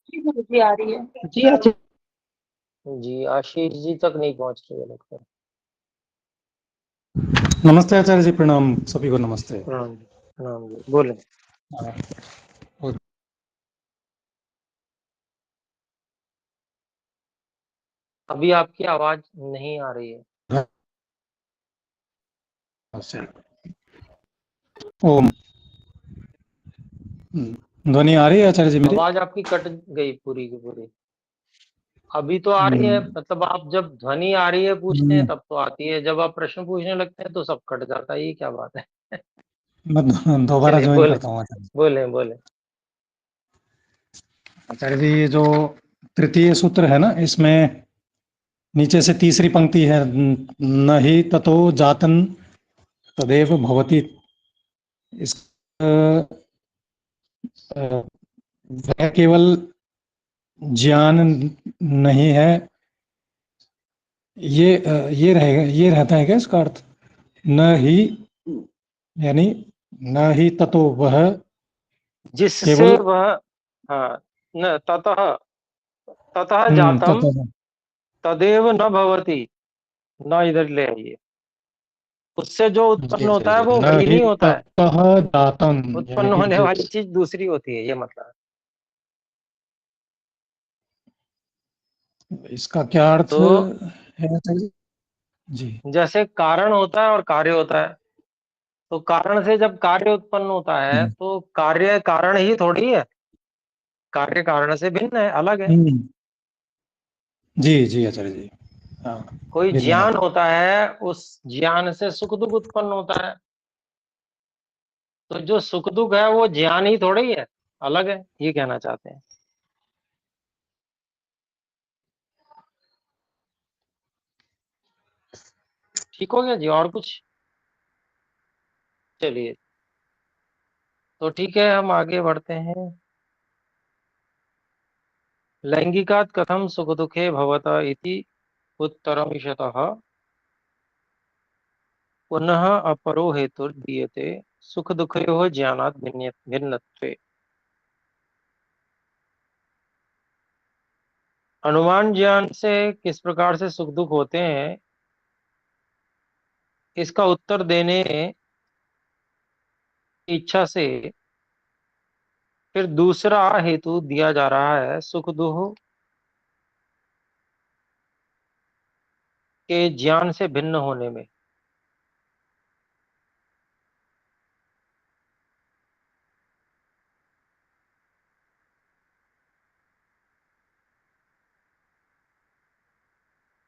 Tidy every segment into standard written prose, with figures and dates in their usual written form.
जी आ रही है। जी अच्छा। जी आशीष जी तक नहीं पहुंच रही है लगता है। नमस्ते आचार्य जी, प्रणाम सभी को, नमस्ते। प्रणाम जी, प्रणाम जी, बोले। हाँ, और अभी आपकी आवाज नहीं आ रही है। से ओम। ध्वनि आ रही है आचार्य जी मेरी? आवाज आपकी कट गई पूरी की पूरी। अभी तो आ रही है, हम्म, मतलब आप जब ध्वनि आ रही है पूछते हैं हम्म, तब तो आती है, जब आप प्रश्न पूछने लगते हैं तो सब कट जाता है, ये क्या बात है। मैं दोबारा चलिए ज्वाइन बोले, करता हूँ आचार्य जी। बोले बोले। आचार्य जी, ये जो तृतीय सूत्र है ना, इसमें नीचे से तीसरी पंक्ति है, न ही ततो जातन तदेव भवति। इस वह केवल ज्ञान नहीं है, ये रहेगा, ये रहता है क्या इसका अर्थ? न ही, यानी न ही ततो वह जिससे केवल। वह, हाँ, न ततः, ततः जातम ततो। तदेव न भवति, न इधर ले आइए। उससे जो जी उत्पन्न जी होता है जी, वो न वही ही नहीं होता है। ततः जातम, यानी उत्पन्न कि होने वाली जिस। चीज दूसरी होती है, ये मतलब। इसका क्या अर्थ तो है आचार्य जी? जी। जैसे कारण होता है और कार्य होता है, तो कारण से जब कार्य उत्पन्न होता है हम्म, तो कार्य कारण ही थोड़ी है, कार्य कारण से भिन्न है, अलग है। हम्म, जी जी आचार्य जी, हाँ, कोई भिन्न है। ज्ञान होता है, उस ज्ञान से सुख दुख उत्पन्न होता है, तो जो सुख दुख है वो ज्ञान ही थोड़ी है, अलग है, ये कहना चाहते हैं। ठीक हो गया जी, और कुछ? चलिए, तो ठीक है, हम आगे बढ़ते हैं। लैंगिकात् कथम सुख दुखे भवत इति उत्तरमिषतः पुनः अपरो हेतुर्दीयते सुख दुखयोः ज्ञानात् भिन्नत्वे। अनुमान ज्ञान से किस प्रकार से सुख दुख होते हैं, इसका उत्तर देने की इच्छा से फिर दूसरा हेतु दिया जा रहा है सुख दुख के ज्ञान से भिन्न होने में।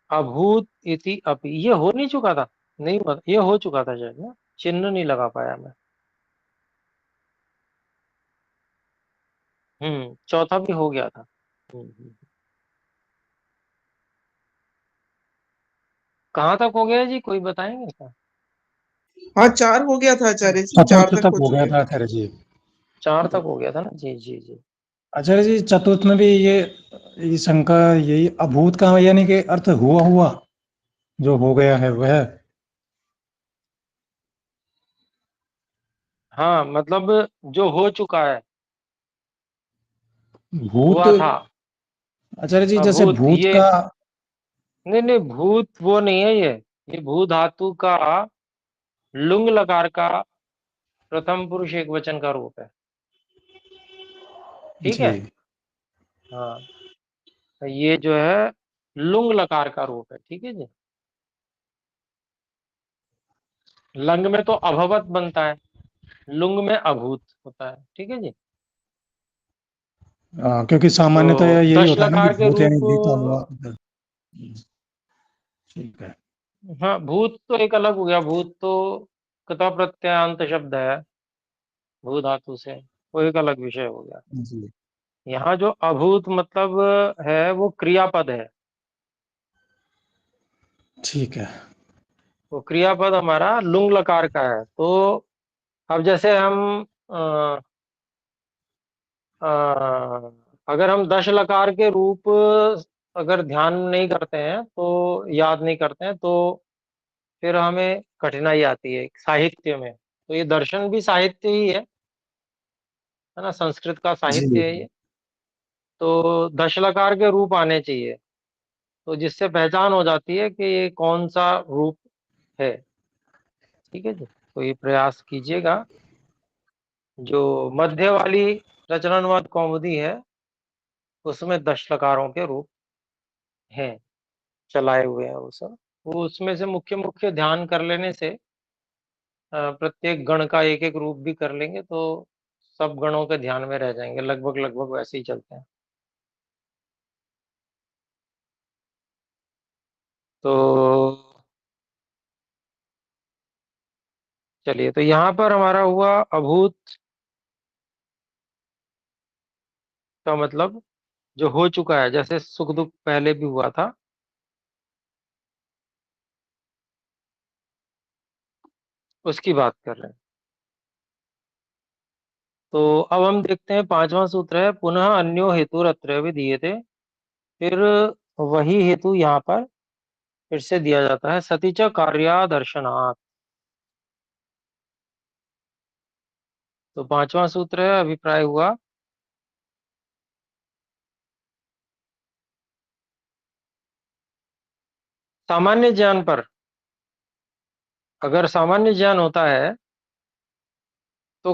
अभूत इति अपि, ये हो नहीं चुका था? नहीं हुआ, ये हो चुका था शायद ना, चिन्ह नहीं लगा पाया मैं। चौथा भी हो गया था। कहाँ तक हो गया जी, कोई बताएंगे क्या? हाँ, 4 हो गया था आचार्य जी, 4 चतुर्थ तक तक हो हो गया चुके था हैं। आचार्य जी। 4 तक हो गया था ना, जी जी जी। आचार्य जी, चतुर्थ में भी ये शंका, यही अभूत का यानी कि अर्थ हुआ हुआ, जो हो गया है वह। हाँ मतलब जो हो चुका है, भूत। हुआ था। आचार्य जी, जैसे अभूत भूत ये, का। नहीं नहीं, भूत वो नहीं है ये भू धातु का लुंग लकार का प्रथम पुरुष एक वचन का रूप है। ठीक जी। है, हाँ, ये जो है लुंग लकार का रूप है, ठीक है जी। लंग में तो अभवत बनता है, लुंग में अभूत होता है, ठीक है जी। क्योंकि सामान्यतः तो यही दश होता है ना कि लकार के भूत यानी रूप, बीता हुआ। ठीक है। हाँ भूत तो एक अलग हो गया, भूत तो कता प्रत्ययान्त शब्द है, भू धातु से, वो एक अलग विषय हो गया। जी। यहाँ जो अभूत मतलब है वो क्रियापद है। ठीक है। वो क्रियापद हमारा लुंग लकार का है। तो अब जैसे हम अ, अगर हम दश लकार के रूप अगर ध्यान नहीं करते हैं, तो याद नहीं करते हैं, तो फिर हमें कठिनाई आती है साहित्य में। तो ये दर्शन भी साहित्य ही है ना, संस्कृत का जी। साहित्य है ये। तो दशलकार के रूप आने चाहिए, तो जिससे पहचान हो जाती है कि ये कौन सा रूप है। ठीक है जी, तो ये प्रयास कीजिएगा। जो मध्य वाली रचनानुवाद कौमुदी है उसमें दशलकारों के रूप हैं, चलाए हुए हैं वो सब। वो उसमें से मुख्य मुख्य ध्यान कर लेने से प्रत्येक गण का एक एक रूप भी कर लेंगे तो सब गणों के ध्यान में रह जाएंगे, लगभग लगभग वैसे ही चलते हैं। तो चलिए, तो यहाँ पर हमारा हुआ अभूत का मतलब जो हो चुका है, जैसे सुख दुख पहले भी हुआ था, उसकी बात कर रहे हैं। तो अब हम देखते हैं पांचवा सूत्र है, पुनः अन्यो हेतु अत्र विधीयते। फिर वही हेतु यहाँ पर फिर से दिया जाता है, सती च कार्यादर्शनात्। तो पांचवा सूत्र है, अभिप्राय हुआ सामान्य ज्ञान पर। अगर सामान्य ज्ञान होता है तो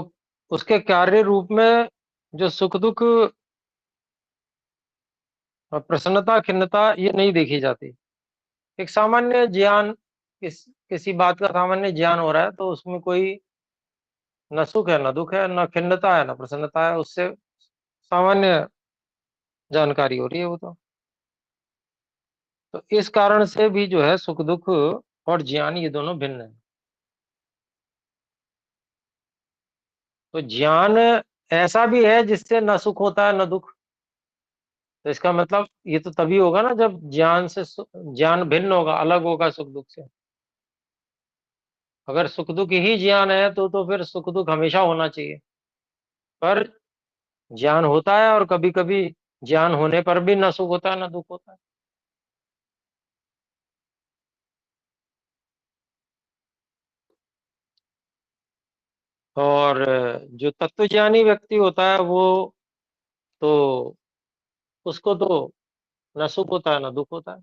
उसके कार्य रूप में जो सुख दुख, प्रसन्नता, खिन्नता, ये नहीं देखी जाती। एक सामान्य ज्ञान, किसी बात का सामान्य ज्ञान हो रहा है तो उसमें कोई न सुख है न दुख है, न खिन्नता है न प्रसन्नता है, उससे सामान्य जानकारी हो रही है वो तो इस कारण से भी जो है सुख दुख और ज्ञान ये दोनों भिन्न है। तो ज्ञान ऐसा भी है जिससे न सुख होता है न दुख। तो इसका मतलब ये तो तभी होगा ना जब ज्ञान भिन्न होगा, अलग होगा सुख दुख से। अगर सुख दुख ही ज्ञान है तो फिर सुख दुख हमेशा होना चाहिए। पर ज्ञान होता है और कभी कभी ज्ञान होने पर भी न सुख होता है न दुख होता है। और जो तत्वज्ञानी व्यक्ति होता है वो तो उसको तो न सुख होता है न दुख होता है,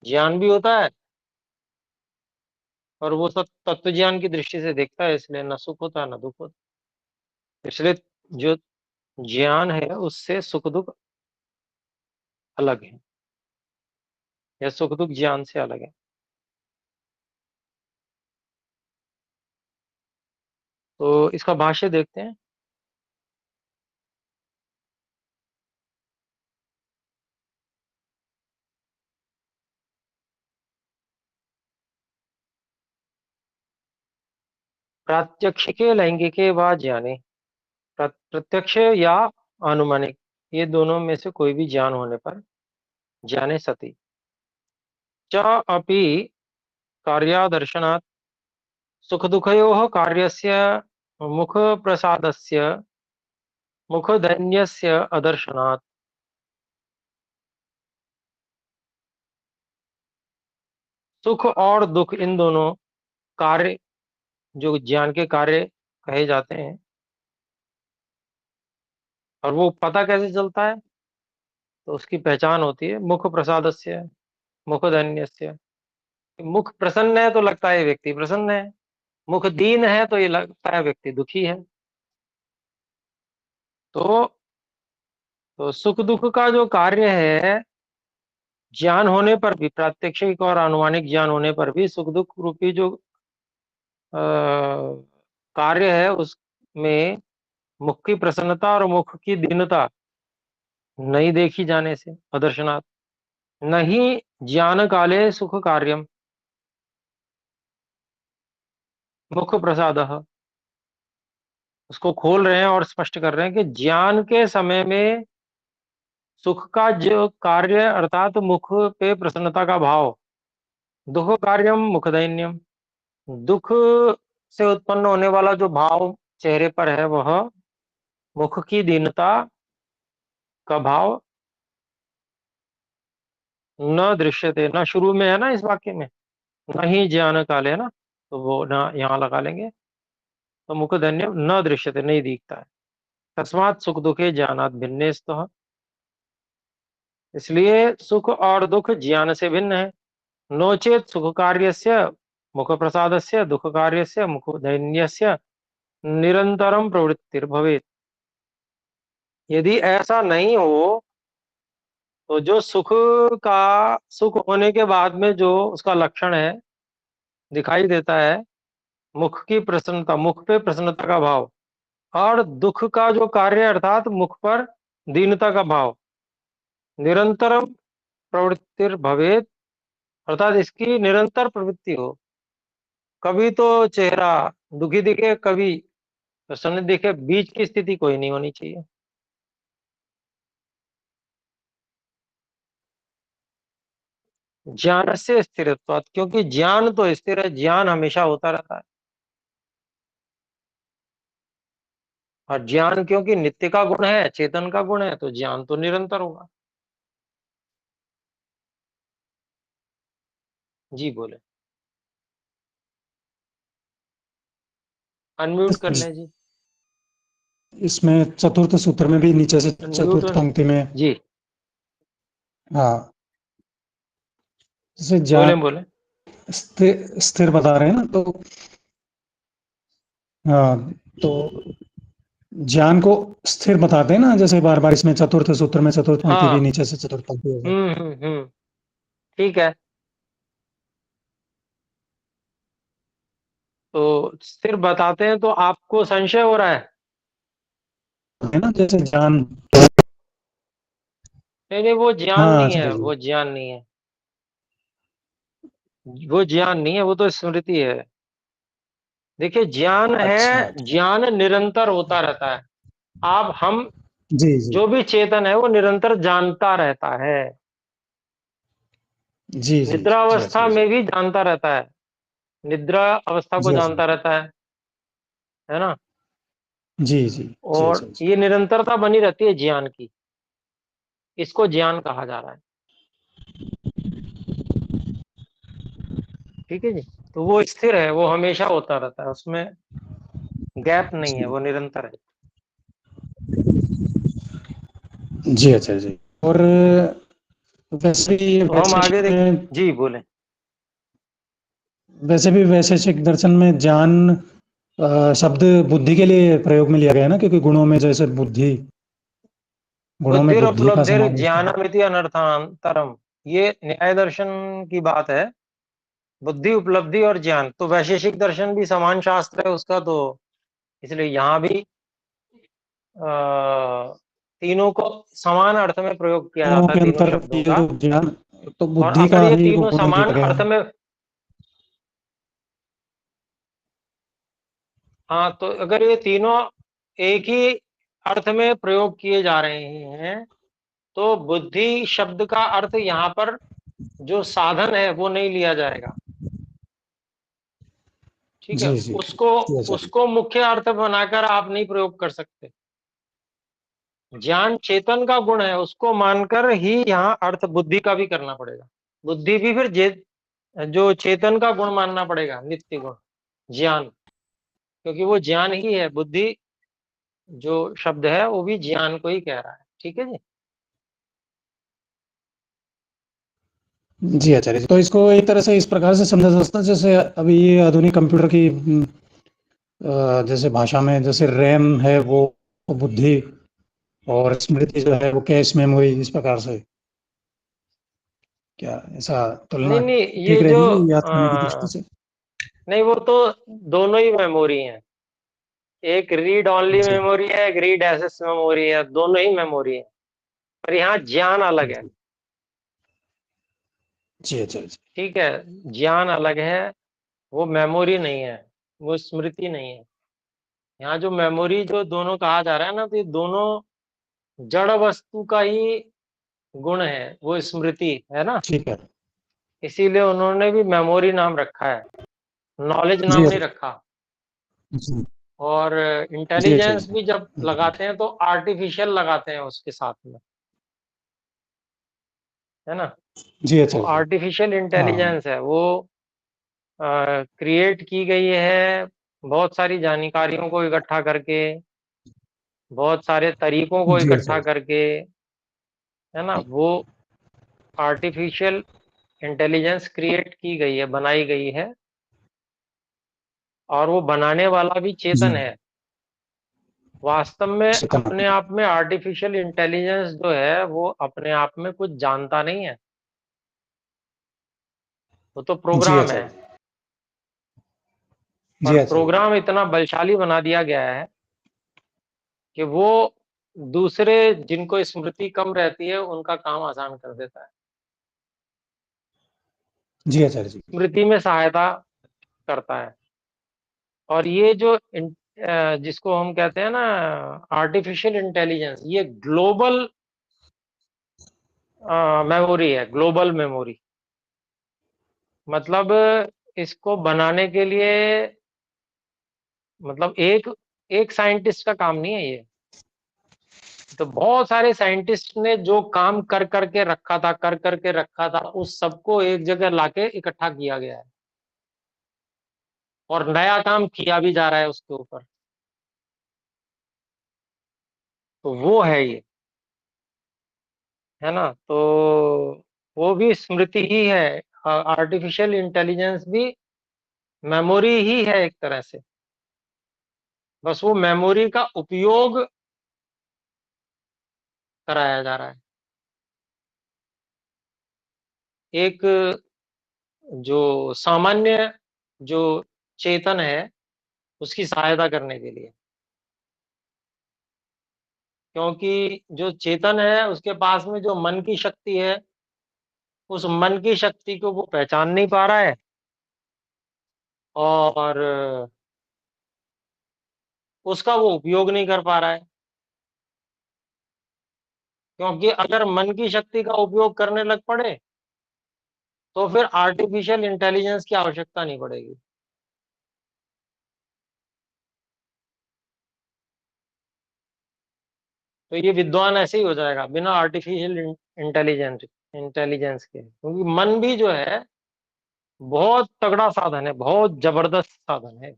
ज्ञान भी होता है और वो सब तत्व ज्ञान की दृष्टि से देखता है, इसलिए न सुख होता है न दुख होता है। इसलिए जो ज्ञान है उससे सुख दुख अलग है, या सुख दुख ज्ञान से अलग है। तो इसका भाष्य देखते हैं। प्रात्यक्षिके लैंगिके व ज्ञाने, प्रत्यक्ष या अनुमानिक, ये दोनों में से कोई भी ज्ञान होने पर ज्ञाने सति च अपि कार्यादर्शनात् सुख दुःखयोः कार्यस्य मुख प्रसादस्य मुखदैन्यस्य अदर्शनात्। सुख और दुख इन दोनों कार्य जो ज्ञान के कार्य कहे जाते हैं, और वो पता कैसे चलता है, तो उसकी पहचान होती है मुख प्रसादस्य मुखधन्यस्य। मुख प्रसन्न है तो लगता है ये व्यक्ति प्रसन्न है, मुख दीन है तो ये लगता है व्यक्ति दुखी है। तो, तो सुख दुख का जो कार्य है, ज्ञान होने पर भी, प्रात्यक्षिक और अनुमानिक ज्ञान होने पर भी सुख दुख रूपी जो कार्य है उसमें मुख की प्रसन्नता और मुख की दीनता नहीं देखी जाने से अदर्शनात् नहीं ज्ञान काले सुख कार्यम मुख प्रसाद। उसको खोल रहे हैं और स्पष्ट कर रहे हैं कि ज्ञान के समय में सुख का जो कार्य अर्थात मुख पे प्रसन्नता का भाव, दुख कार्यम मुख दैन्यम, दुख से उत्पन्न होने वाला जो भाव चेहरे पर है वह मुख की दीनता का भाव न दृश्यते। न शुरू में है ना इस वाक्य में, न ही ज्ञान काले है ना, तो वो न यहाँ लगा लेंगे। तो मुख धन्य न दृश्यते, नहीं दिखता है। तस्मात् सुख दुखे ज्ञानात् भिन्ने स्तः। इसलिए सुख और दुख ज्ञान से भिन्न है। नोचेत सुख कार्यस्य मुख प्रसादस्य दुख कार्यस्य मुख दैन्यस्य निरंतरम प्रवृत्तिर्भवेत्। यदि ऐसा नहीं हो तो जो सुख होने के बाद में जो उसका लक्षण है दिखाई देता है, मुख की प्रसन्नता, मुख पे प्रसन्नता का भाव, और दुख का जो कार्य अर्थात मुख पर दीनता का भाव, निरंतर प्रवृत्तिर भवेत, अर्थात इसकी निरंतर प्रवृत्ति हो। कभी तो चेहरा दुखी दिखे, कभी प्रसन्न दिखे, बीच की स्थिति कोई नहीं होनी चाहिए। ज्ञान से स्थिरत्वात्, क्योंकि ज्ञान तो स्थिर है, ज्ञान हमेशा होता रहता है। और ज्ञान क्योंकि नित्य का गुण है, चेतन का गुण है, तो ज्ञान तो निरंतर होगा। जी बोले, अनम्यूट कर लें जी। इसमें चतुर्थ सूत्र में भी नीचे से अनम्यूट चतुर्थ पंक्ति में, जी, हाँ, जैसे बोले ज्ञान बोले। स्थिर स्थिर बता रहे हैं ना, तो हाँ, तो ज्ञान को स्थिर बताते हैं ना, जैसे बार बार इसमें चतुर्थ सूत्र में चतुर्थ पंक्ति भी हाँ, नीचे से चतुर्थ पंक्ति होगा। ठीक है। तो स्थिर बताते हैं तो आपको संशय हो रहा है? है ना, जैसे ज्ञान, नहीं नहीं, वो ज्ञान हाँ नहीं आचार्य है, जी। वो ज्ञान नहीं है, वो ज्ञान नहीं है, वो तो स्मृति है। देखिए, ज्ञान अच्छा है, अच्छा, ज्ञान निरंतर होता रहता है। आप हम जी जी जो भी चेतन है वो निरंतर जानता रहता है। जी जी जी निद्रावस्था आचार्य जी, में भी जानता रहता है, निद्रा अवस्था को जी आचार्य जानता रहता है ना। जी जी जी और आचार्य जी, ये निरंतरता बनी रहती है ज्ञान की, इसको ज्ञान कहा जा रहा है। ठीक है जी। तो वो स्थिर है, वो हमेशा होता रहता है, उसमें गैप नहीं है, जी वो निरंतर है। जी आचार्य जी। और वैसे भी तो हम आगे वैशेषिक देख, में, जी बोले। वैसे भी वैशेषिक दर्शन में ज्ञान शब्द बुद्धि के लिए प्रयोग में लिया गया है ना, क्योंकि गुणों में जैसे बुद्धि, गुणों में बुद्धिर बुद्धि का उपलब्धिर समावेश है। ज्ञानमिति अनर्थांतरम, ये न्याय दर्शन की बात है। बुद्धि, उपलब्धि और ज्ञान, तो वैशेषिक दर्शन भी समान शास्त्र है उसका, तो इसलिए यहाँ भी तीनों को समान अर्थ में प्रयोग किया गुणों जाता है, के तीनों अंतर शब्दों ये का। जो ज्ञान, तो और बुद्धि अगर का ये ही वो तीनों गुण समान जोड़ा गया अर्थ है। में, हाँ, तो अगर ये तीनों एक ही अर्थ में प्रयोग किए जा रहे हैं, तो बुद्धि शब्द का अर्थ यहाँ पर जो साधन है वो नहीं लिया जाएगा। ठीक है, जी जी उसको जी आचार्य, उसको मुख्य अर्थ बनाकर आप नहीं प्रयोग कर सकते। ज्ञान चेतन का गुण है, उसको मानकर ही यहाँ अर्थ बुद्धि का भी करना पड़ेगा। बुद्धि भी फिर जो चेतन का गुण मानना पड़ेगा, नित्य गुण ज्ञान, क्योंकि वो ज्ञान ही है। बुद्धि जो शब्द है वो भी ज्ञान को ही कह रहा है। ठीक है जी। जी आचार्य जी। तो इसको एक तरह से इस प्रकार से समझा जा सकता है, जैसे अभी ये आधुनिक कंप्यूटर की जैसे भाषा में, जैसे रैम है वो बुद्धि, और स्मृति जो है वो कैश मेमोरी, इस प्रकार से, क्या ऐसा नहीं तुलना नहीं, ठीक ये जो रहेगी याद करने की दृष्टि से? नहीं, वो तो दोनों ही मेमोरी हैं। एक रीड ओनली जी मेमोरी है, एक रीड एसेस मेमोरी है, दोनों ही मेमोरी है। पर यहाँ ज्ञान अलग है। जी जी आचार्य जी, ठीक है, ज्ञान अलग है, वो मेमोरी नहीं है, वो स्मृति नहीं है। यहाँ जो मेमोरी जो दोनों कहा जा रहा है ना, तो ये दोनों जड़ वस्तु का ही गुण है, वो स्मृति है ना। ठीक है, इसीलिए उन्होंने भी मेमोरी नाम रखा है, नॉलेज जी नाम नहीं आचार्य रखा। जी और जी आचार्य इंटेलिजेंस भी जब जी लगाते हैं तो आर्टिफिशियल लगाते हैं उसके साथ में, है ना। जी वो आचार्य जी, आर्टिफिशियल हाँ इंटेलिजेंस है, वो क्रिएट की गई है बहुत सारी जानकारियों को इकट्ठा करके, बहुत सारे तरीकों को जी इकट्ठा आचार्य करके, है ना। वो आर्टिफिशियल इंटेलिजेंस क्रिएट की गई है, बनाई गई है, और वो बनाने वाला भी जी चेतन है। वास्तव में चेतन। अपने आप में आर्टिफिशियल इंटेलिजेंस जो है वो अपने आप में कुछ जानता नहीं है, वो तो जी प्रोग्राम है। आचार्य जी। और जी आचार्य जी। प्रोग्राम इतना बलशाली बना दिया गया है कि वो दूसरे जिनको स्मृति कम रहती है उनका काम आसान कर देता है, जी आचार्य जी। स्मृति में सहायता करता है। और ये जो जिसको हम कहते हैं ना आर्टिफिशियल इंटेलिजेंस, ये ग्लोबल मेमोरी है, ग्लोबल मेमोरी। मतलब इसको बनाने के लिए, मतलब एक एक साइंटिस्ट का काम नहीं है ये, तो बहुत सारे साइंटिस्ट ने जो काम कर करके रखा था, कर करके रखा था, उस सबको एक जगह लाके इकट्ठा किया गया है, और नया काम किया भी जा रहा है उसके ऊपर। तो वो है ये, है ना। तो वो भी स्मृति ही है, आर्टिफिशियल इंटेलिजेंस भी मेमोरी ही है एक तरह से, बस वो मेमोरी का उपयोग कराया जा रहा है एक जो सामान्य जो चेतन है उसकी सहायता करने के लिए। क्योंकि जो चेतन है उसके पास में जो मन की शक्ति है, उस मन की शक्ति को वो पहचान नहीं पा रहा है, और उसका वो उपयोग नहीं कर पा रहा है। क्योंकि अगर मन की शक्ति का उपयोग करने लग पड़े तो फिर आर्टिफिशियल इंटेलिजेंस की आवश्यकता नहीं पड़ेगी। तो ये विद्वान ऐसे ही हो जाएगा बिना आर्टिफिशियल इंटेलिजेंस के, क्योंकि मन भी जो है बहुत तगड़ा साधन है, बहुत जबरदस्त साधन है।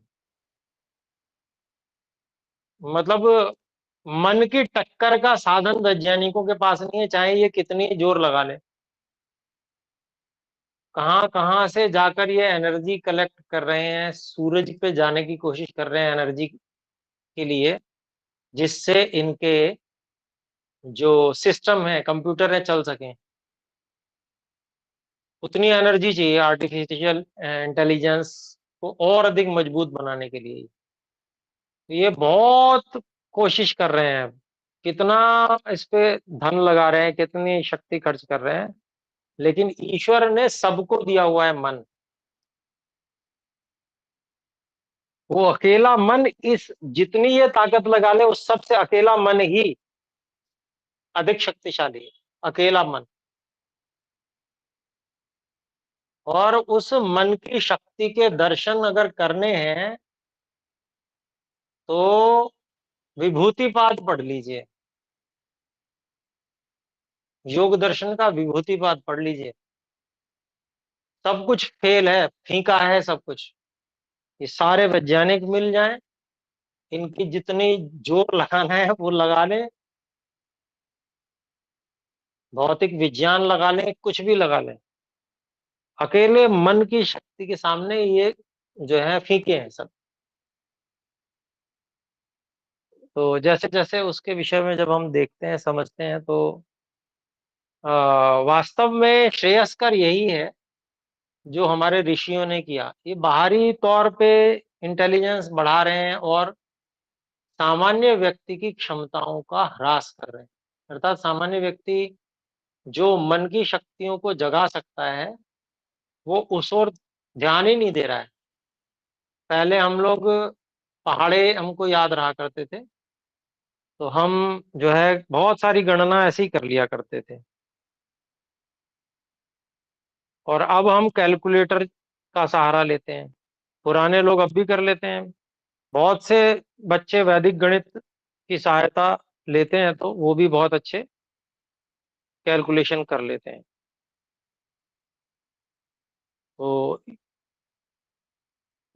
मतलब मन की टक्कर का साधन वैज्ञानिकों के पास नहीं है, चाहे ये कितनी जोर लगा ले। कहाँ कहाँ से जाकर ये एनर्जी कलेक्ट कर रहे हैं, सूरज पे जाने की कोशिश कर रहे हैं एनर्जी के लिए, जिससे इनके जो सिस्टम है, कंप्यूटर है, चल सकें। उतनी एनर्जी चाहिए आर्टिफिशियल इंटेलिजेंस को और अधिक मजबूत बनाने के लिए। ये बहुत कोशिश कर रहे हैं, कितना इस पे धन लगा रहे हैं, कितनी शक्ति खर्च कर रहे हैं, लेकिन ईश्वर ने सबको दिया हुआ है मन। वो अकेला मन, इस जितनी ये ताकत लगा ले उस सबसे अकेला मन ही अधिक शक्तिशाली है, अकेला मन। और उस मन की शक्ति के दर्शन अगर करने हैं तो विभूतिपाद पढ़ लीजिए, योग दर्शन का विभूतिपाद पढ़ लीजिए। सब कुछ फेल है, फीका है सब कुछ। ये सारे वैज्ञानिक मिल जाएं, इनकी जितनी जोर लगाना है वो लगा लें, भौतिक विज्ञान लगा लें, कुछ भी लगा लें, अकेले मन की शक्ति के सामने ये जो है फीके हैं सब। तो जैसे जैसे उसके विषय में जब हम देखते हैं, समझते हैं, तो वास्तव में श्रेयस्कर यही है जो हमारे ऋषियों ने किया। ये बाहरी तौर पे इंटेलिजेंस बढ़ा रहे हैं और सामान्य व्यक्ति की क्षमताओं का ह्रास कर रहे हैं। अर्थात सामान्य व्यक्ति जो मन की शक्तियों को जगा सकता है वो उस ओर ध्यान ही नहीं दे रहा है। पहले हम लोग पहाड़े हमको याद रहा करते थे, तो हम जो है बहुत सारी गणना ऐसे ही कर लिया करते थे, और अब हम कैलकुलेटर का सहारा लेते हैं। पुराने लोग अब भी कर लेते हैं, बहुत से बच्चे वैदिक गणित की सहायता लेते हैं तो वो भी बहुत अच्छे कैलकुलेशन कर लेते हैं। तो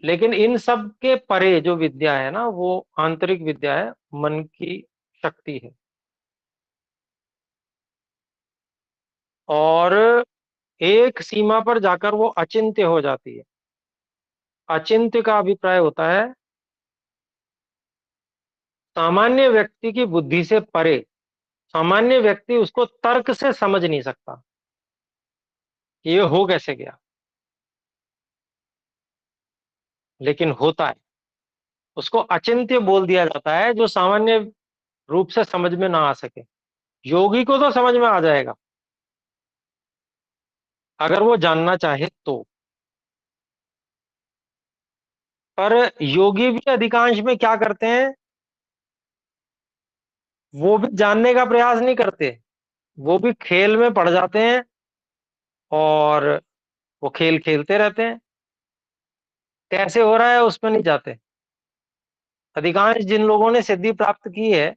लेकिन इन सब के परे जो विद्या है ना, वो आंतरिक विद्या है, मन की शक्ति है। और एक सीमा पर जाकर वो अचिंत्य हो जाती है। अचिंत्य का अभिप्राय होता है सामान्य व्यक्ति की बुद्धि से परे। सामान्य व्यक्ति उसको तर्क से समझ नहीं सकता कि ये हो कैसे गया, लेकिन होता है। उसको अचिंत्य बोल दिया जाता है, जो सामान्य रूप से समझ में ना आ सके। योगी को तो समझ में आ जाएगा अगर वो जानना चाहे तो। पर योगी भी अधिकांश में क्या करते हैं, वो भी जानने का प्रयास नहीं करते, वो भी खेल में पड़ जाते हैं और वो खेल खेलते रहते हैं। कैसे हो रहा है उसमें नहीं जाते। अधिकांश जिन लोगों ने सिद्धि प्राप्त की है,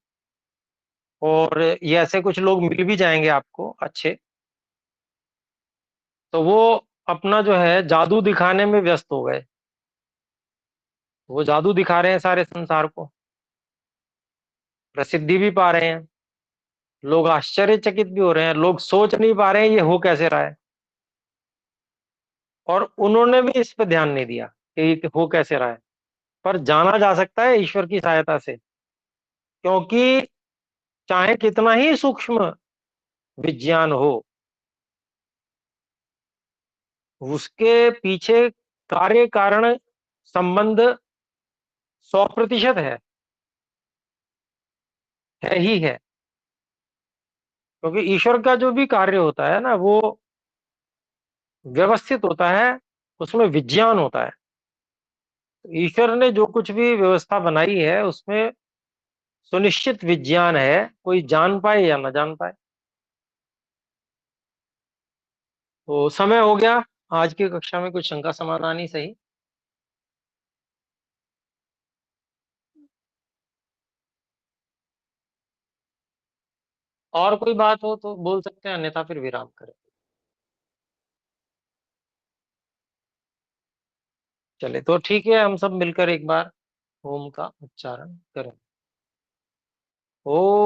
और ये ऐसे कुछ लोग मिल भी जाएंगे आपको अच्छे, तो वो अपना जो है जादू दिखाने में व्यस्त हो गए। वो जादू दिखा रहे हैं सारे संसार को, प्रसिद्धि भी पा रहे हैं, लोग आश्चर्यचकित भी हो रहे हैं, लोग सोच नहीं पा रहे हैं ये हो कैसे रहा है। और उन्होंने भी इस पर ध्यान नहीं दिया कि ये हो कैसे रहा है। पर जाना जा सकता है ईश्वर की सहायता से, क्योंकि चाहे कितना ही सूक्ष्म विज्ञान हो, उसके पीछे कार्य कारण संबंध 100% है ही है। क्योंकि ईश्वर का जो भी कार्य होता है ना, वो व्यवस्थित होता है, उसमें विज्ञान होता है। ईश्वर ने जो कुछ भी व्यवस्था बनाई है उसमें सुनिश्चित विज्ञान है, कोई जान पाए या ना जान पाए। तो समय हो गया। आज की कक्षा में कुछ शंका समाधान ही सही। और कोई बात हो तो बोल सकते हैं, अन्यथा फिर विराम करें। चले तो ठीक है, हम सब मिलकर एक बार ओम का उच्चारण करें। ओ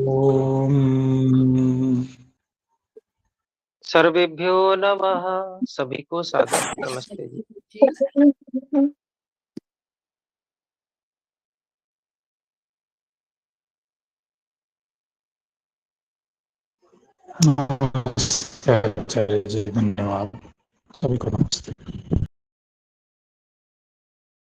ओम। सर्वेभ्यो नमः। सभी को सादर नमस्ते जी। नमस्ते आचार्य जी, धन्यवाद। सभी को नमस्ते।